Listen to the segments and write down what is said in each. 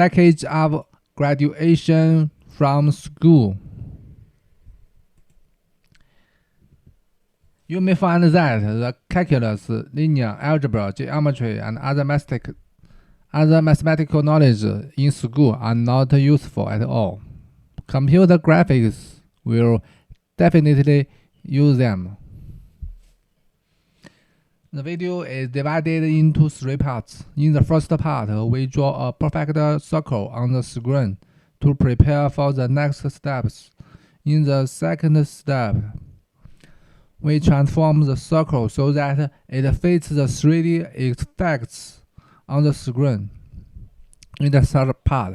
decades of graduation from school. You may find that the calculus, linear algebra, geometry, and other mathematical knowledge in school are not useful at all. Computer graphics will definitely use them. The video is divided into 3 parts. In the first part, we draw a perfect circle on the screen to prepare for the next steps. In the second step, we transform the circle so that it fits the 3D effects on the screen. In the third part,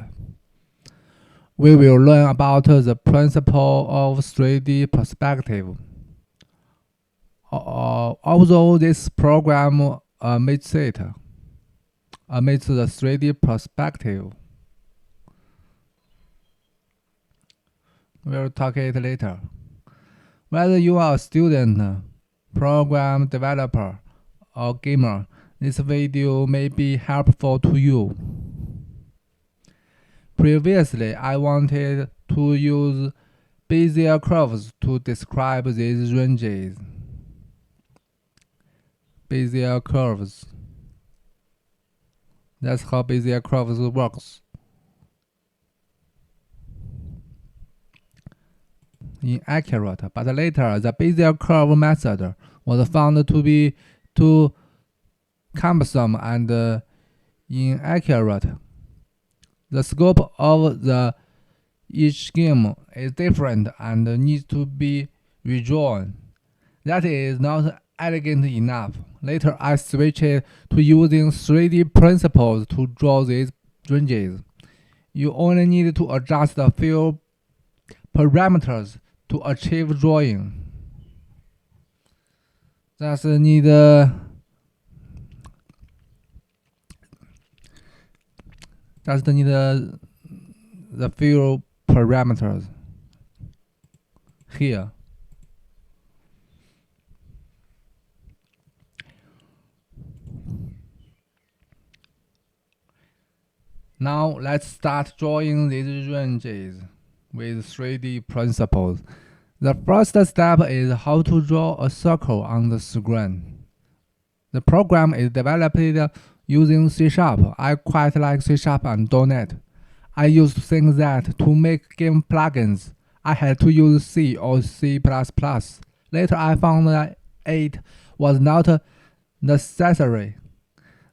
we will learn about the principle of 3D perspective. Although this program omits the 3D perspective, we'll talk it later. Whether you are a student, program developer, or gamer, this video may be helpful to you. Previously, I wanted to use Bezier curves to describe these ranges. Bezier curves. That's how Bezier curves works. Inaccurate, but later the Bezier curve method was found to be too cumbersome and inaccurate. The scope of each scheme is different and needs to be redrawn. That is not elegant enough. Later, I switched to using 3D principles to draw these ranges. You only need to adjust a few parameters to achieve drawing. Just need the few parameters here. Now let's start drawing these ranges with 3D principles. The first step is how to draw a circle on the screen. The program is developed using C#. I quite like C# and .NET. I used to think that to make game plugins, I had to use C or C++. Later, I found that it was not necessary.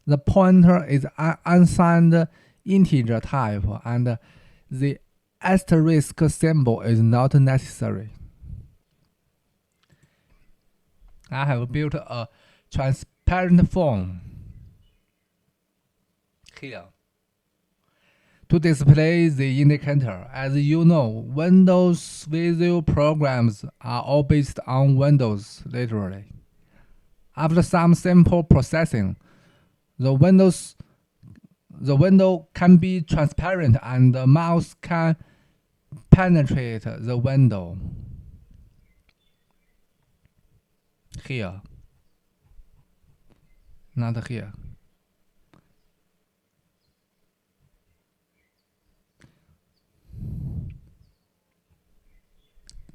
The pointer is an unsigned integer type, and the asterisk symbol is not necessary. I have built a transparent form here to display the indicator. As you know, Windows Visual programs are all based on Windows, literally. After some simple processing, the window can be transparent and the mouse can penetrate the window. Here, not here.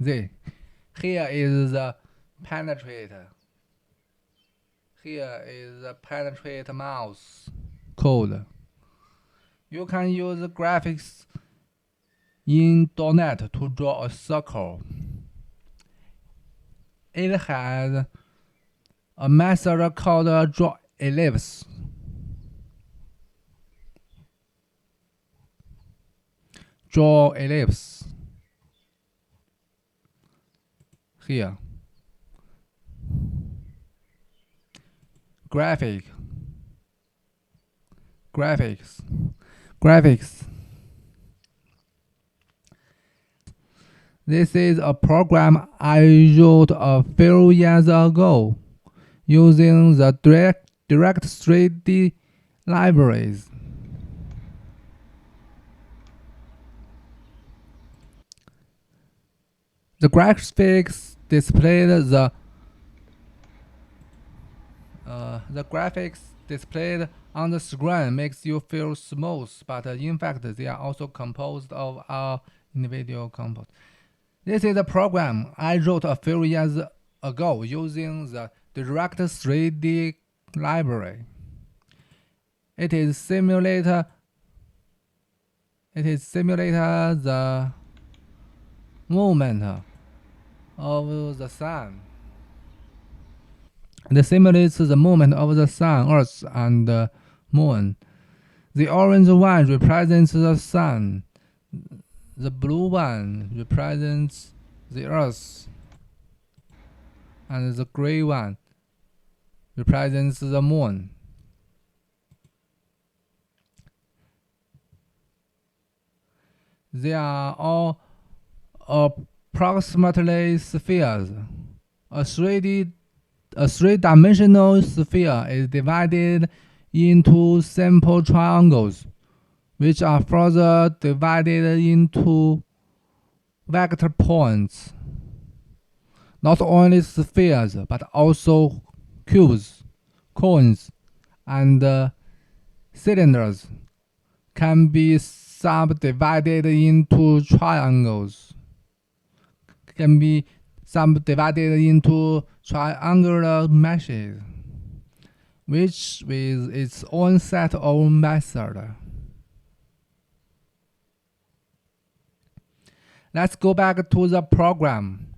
Here is the penetrator. Here is the penetrate mouse code. You can use graphics in .NET to draw a circle. It has a method called draw ellipse. Draw ellipse. Here. Graphics. This is a program I wrote a few years ago using the Direct 3D libraries. The graphics displayed the The graphics displayed on the screen makes you feel smooth, but in fact they are also composed of our individual components. This is a program I wrote a few years ago using the Direct 3D library. It is simulate the movement of the sun. It simulates the movement of the sun, earth, and moon. The orange one represents the sun. The blue one represents the earth. And the gray one represents the moon. They are all approximately spheres. A three-dimensional sphere is divided into simple triangles, which are further divided into vector points. Not only spheres, but also cubes, cones, and cylinders can be subdivided into triangles. Triangular meshes, which with its own set of methods. Let's go back to the program.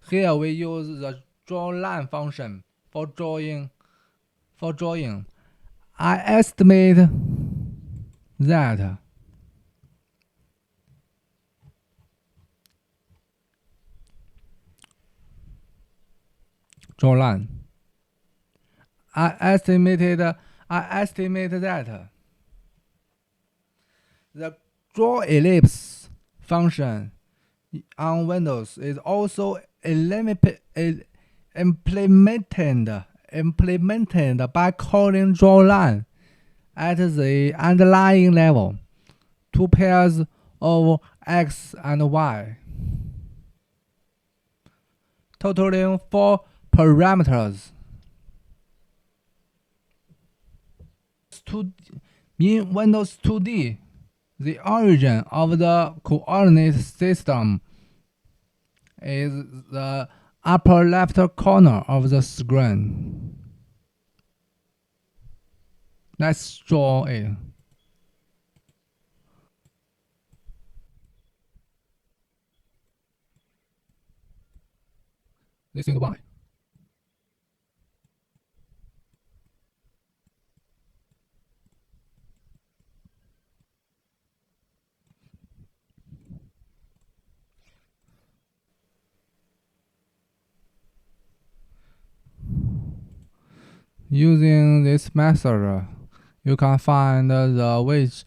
Here we use the drawLine function for drawing. I estimate that drawLine. I estimate that the drawEllipse function on Windows is also implemented by calling drawLine at the underlying level, two pairs of x and y, totaling 4 parameters. In Windows 2D, the origin of the coordinate system is the upper left corner of the screen. Let's draw it. This is y. Using this method, you can find the width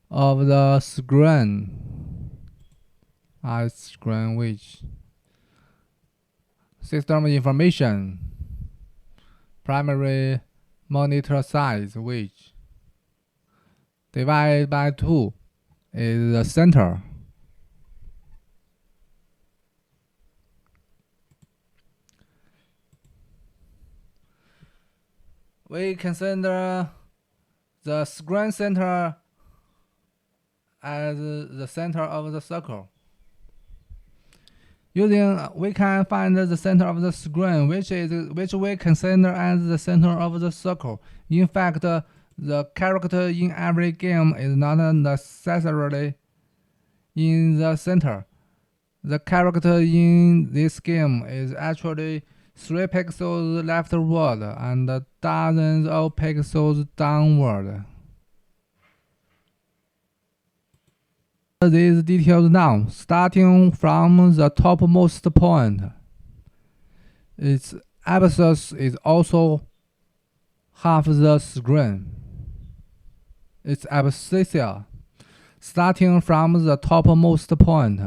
of the screen as screen width. System information, primary monitor size width, divided by 2 is the center. We consider the screen center as the center of the circle. We can find the center of the screen, which we consider as the center of the circle. In fact, the character in every game is not necessarily in the center. The character in this game is actually 3 pixels leftward and dozens of pixels downward. These details now, starting from the topmost point. Its abscess is also half the screen. Its abscissa, starting from the topmost point.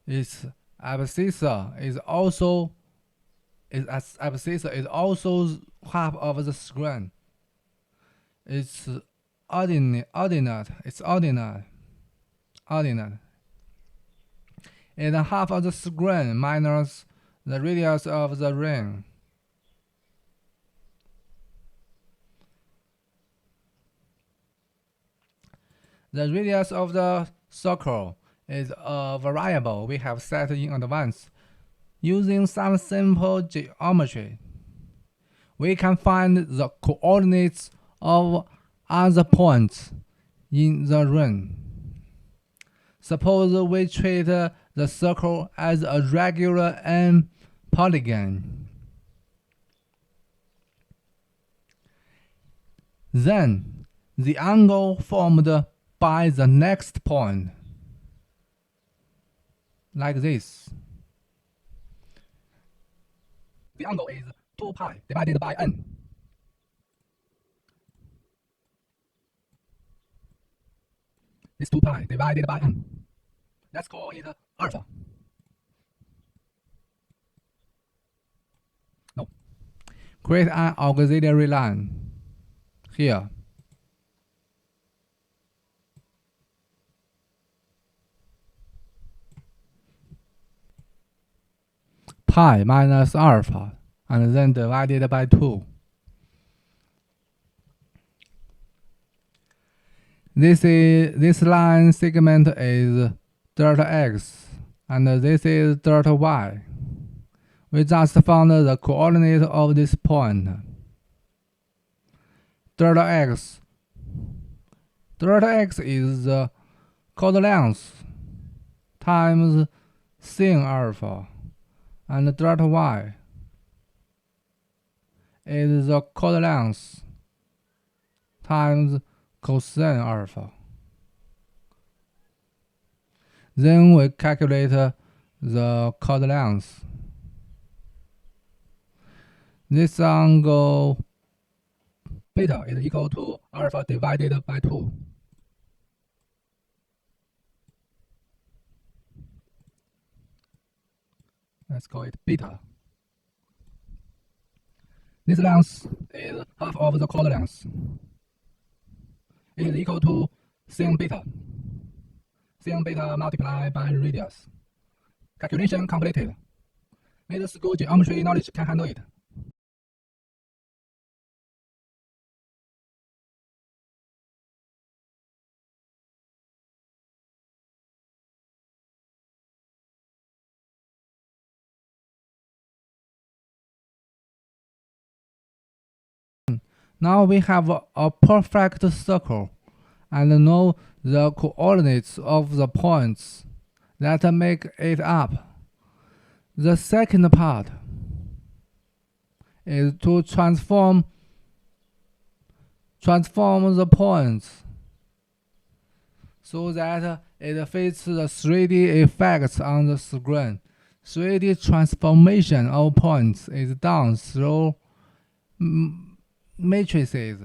Its abscissa is also half of the screen. Its ordinate coordinate is half of the screen minus the radius of the ring. The radius of the circle is a variable we have set in advance. Using some simple geometry, we can find the coordinates of other points in the ring. Suppose we treat the circle as a regular n polygon. Then, the angle formed by the next point, like this. The angle is 2 pi divided by n. This 2 pi divided by n. Let's call it alpha. No. Create an auxiliary line here. Pi minus alpha, and then divided by 2. This line segment is delta x, and this is delta y. We just found the coordinate of this point. Delta x is the chord length times sin alpha, and delta y is the chord length times cosine alpha. Then we calculate the chord length. This angle beta is equal to alpha divided by 2. Let's call it beta. This length is half of the chord length. Is equal to sin beta. Sin beta multiplied by radius. Calculation completed. Middle school geometry knowledge can handle it. Now we have a perfect circle and know the coordinates of the points that make it up. The second part is to transform the points so that it fits the 3D effects on the screen. 3D transformation of points is done through matrices.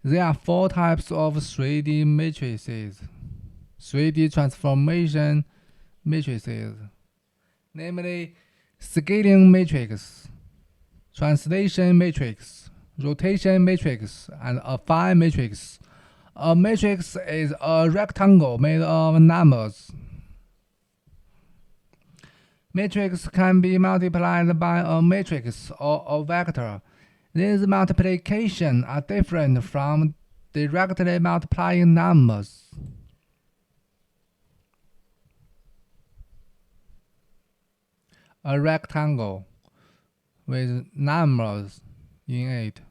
There are 4 types of 3D matrices, 3D transformation matrices, namely scaling matrix, translation matrix, rotation matrix, and affine matrix. A matrix is a rectangle made of numbers. Matrix can be multiplied by a matrix or a vector. These multiplications are different from directly multiplying numbers. A rectangle with numbers in it.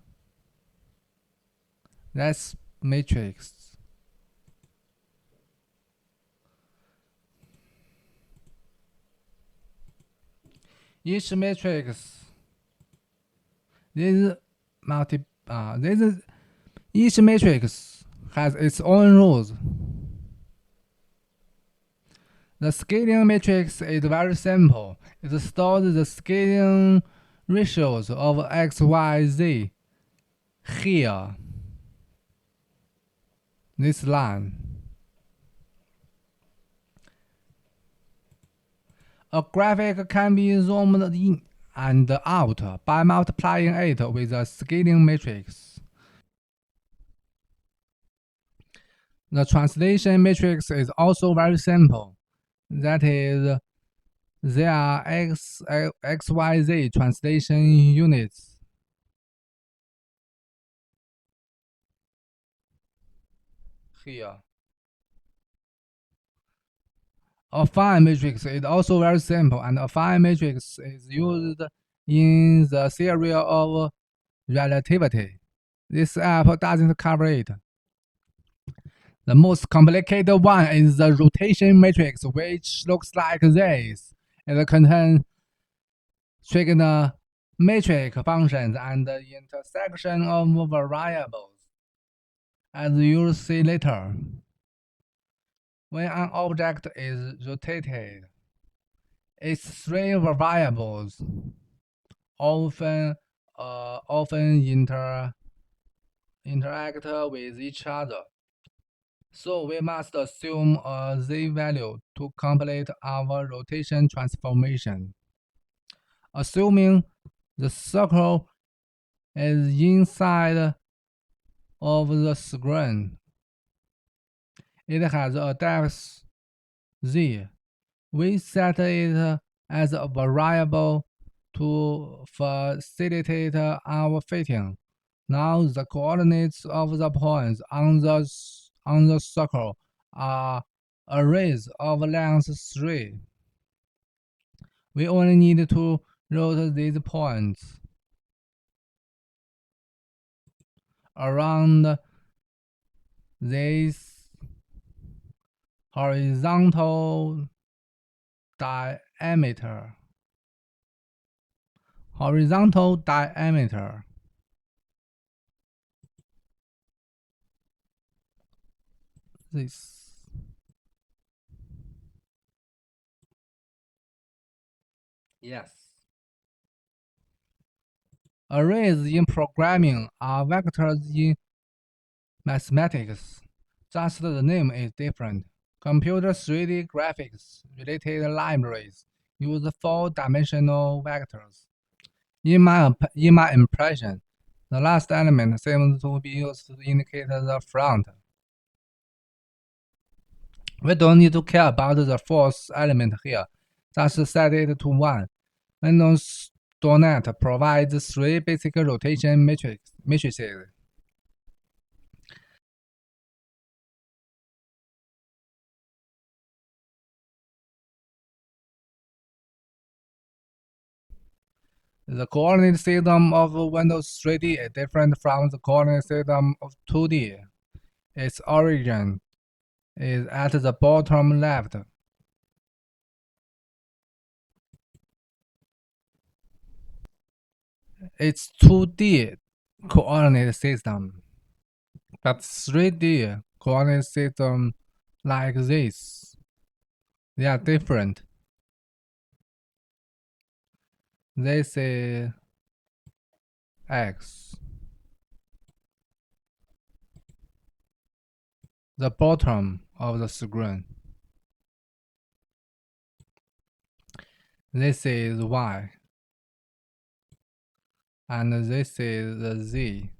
That's matrix. Each matrix each matrix has its own rules. The scaling matrix is very simple. It stores the scaling ratios of x, y, z here. This line. A graphic can be zoomed in and out by multiplying it with a scaling matrix. The translation matrix is also very simple. That is, there are XYZ translation units. Here. Affine matrix is also very simple, and affine matrix is used in the theory of relativity. This app doesn't cover it. The most complicated one is the rotation matrix, which looks like this. It contains trigonometric functions and the intersection of variables, as you'll see later. When an object is rotated, its three variables often interact with each other. So we must assume a z-value to complete our rotation transformation. Assuming the circle is inside of the screen, it has a depth z. We set it as a variable to facilitate our fitting. Now the coordinates of the points on the circle are arrays of length 3. We only need to rotate these points around this horizontal diameter. This. Yes. Arrays in programming are vectors in mathematics. Just the name is different. Computer 3D graphics related libraries use 4-dimensional vectors. In my impression, the last element seems to be used to indicate the front. We don't need to care about the fourth element here. Just set it to 1. Windows.NET provides 3 basic rotation matrices. The coordinate system of Windows 3D is different from the coordinate system of 2D. Its origin is at the bottom left. It's 2D coordinate system, but 3D coordinate system like this. They are different. This is X. The bottom of the screen. This is Y. And this is the Z.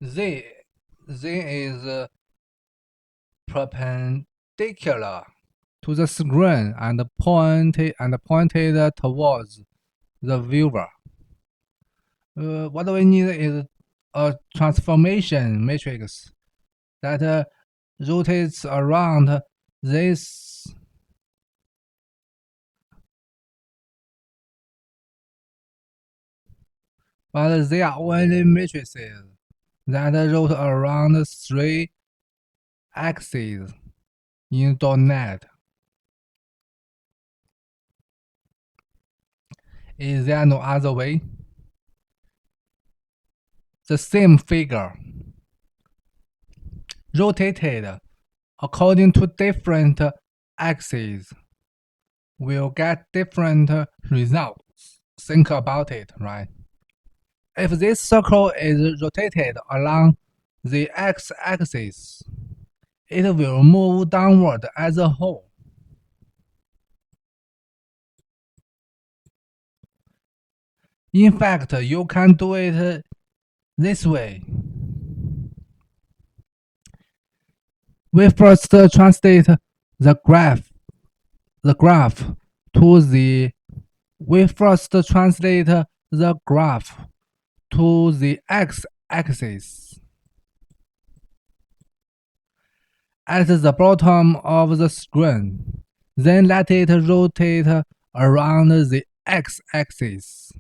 Z is perpendicular to the screen and pointed towards the viewer. What we need is a transformation matrix that rotates around this but they are only matrices that rotate around 3 axes in .NET. Is there no other way? The same figure rotated according to different axes will get different results. Think about it, right? If this circle is rotated along the x-axis, it will move downward as a whole. In fact, you can do it this way. We first translate the graph to the x-axis. At the bottom of the screen, then let it rotate around the x-axis,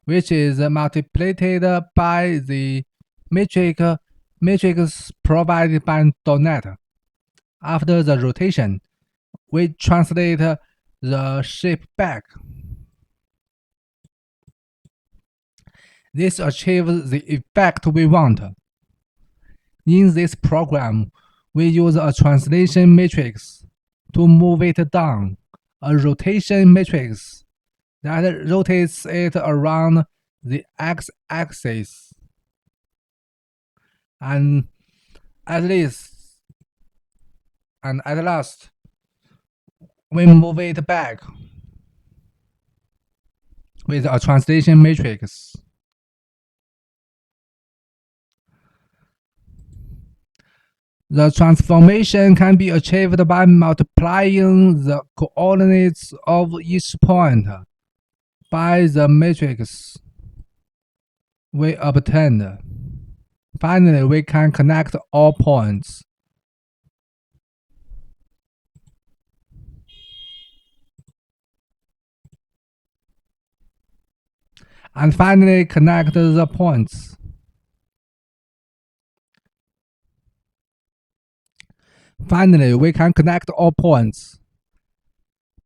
which is multiplied by the matrix provided by .NET. After the rotation, we translate the shape back. This achieves the effect we want. In this program, we use a translation matrix to move it down, a rotation matrix that rotates it around the x-axis, and at last, we move it back with a translation matrix. The transformation can be achieved by multiplying the coordinates of each point by the matrix we obtained. Finally, we can connect all points. And finally, connect the points. Finally, we can connect all points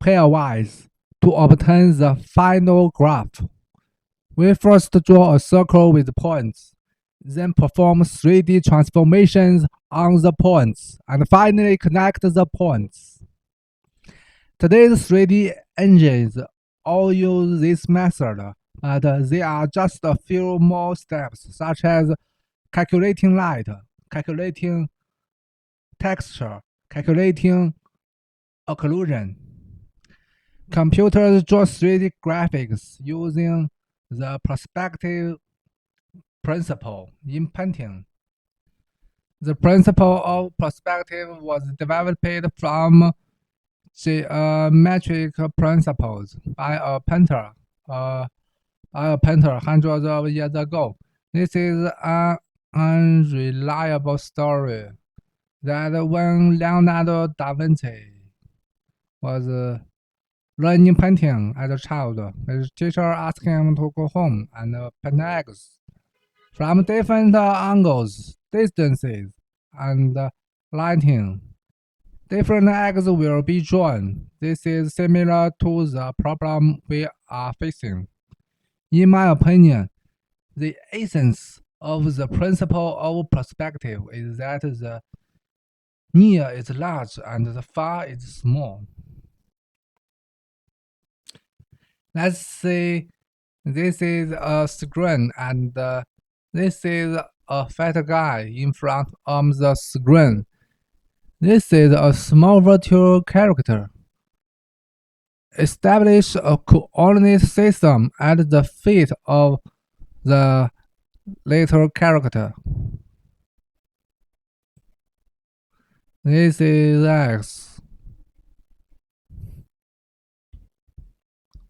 pairwise to obtain the final graph. We first draw a circle with points, then perform 3D transformations on the points, and finally connect the points. Today's 3D engines all use this method, but there are just a few more steps, such as calculating light, calculating texture, calculating occlusion. Computers draw 3D graphics using the perspective principle in painting. The principle of perspective was developed from geometric principles by a painter hundreds of years ago. This is an unreliable story that when Leonardo da Vinci was learning painting as a child, his teacher asked him to go home and paint eggs from different angles, distances, and lighting. Different eggs will be drawn. This is similar to the problem we are facing. In my opinion, the essence of the principle of perspective is that the near is large and the far is small. Let's say this is a screen and this is a fat guy in front of the screen. This is a small virtual character. Establish a coordinate system at the feet of the little character. This is X.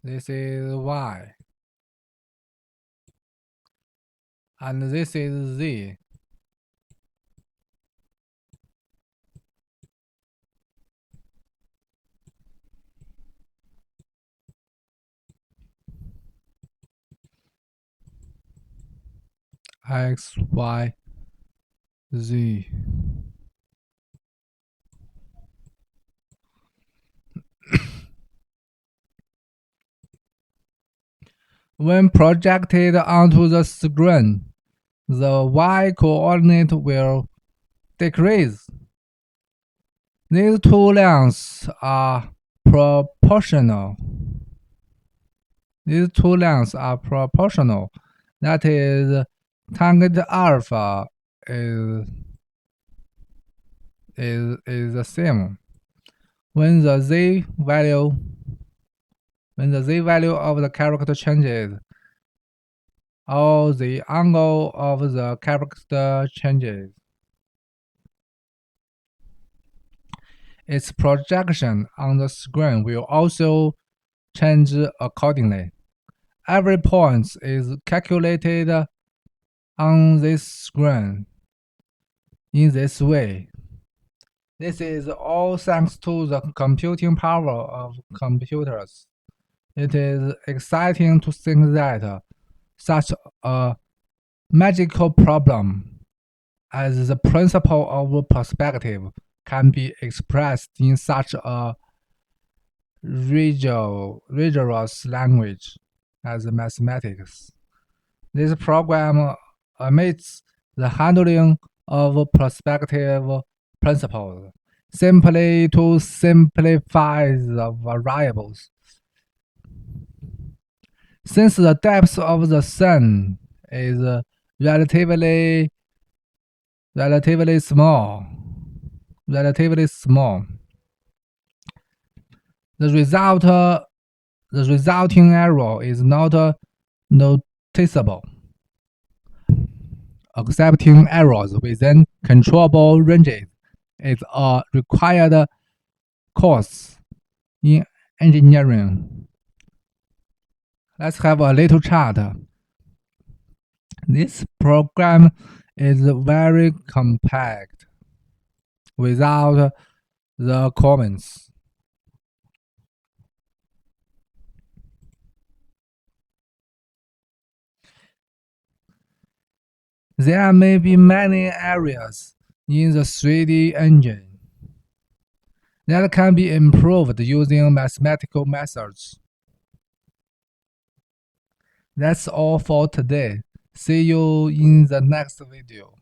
This is Y. And this is Z. X, Y, Z. When projected onto the screen, the y coordinate will decrease. These two lengths are proportional. These two lengths are proportional. That is, tangent alpha is the same. When the z value of the character changes, or the angle of the character changes, its projection on the screen will also change accordingly. Every point is calculated on this screen in this way. This is all thanks to the computing power of computers. It is exciting to think that such a magical problem as the principle of perspective can be expressed in such a rigorous language as mathematics. This program omits the handling of perspective principles simply to simplify the variables. Since the depth of the sun is relatively small, the resulting error is not noticeable. Accepting errors within controllable ranges is a required course in engineering. Let's have a little chart. This program is very compact without the comments. There may be many areas in the 3D engine that can be improved using mathematical methods. That's all for today. See you in the next video.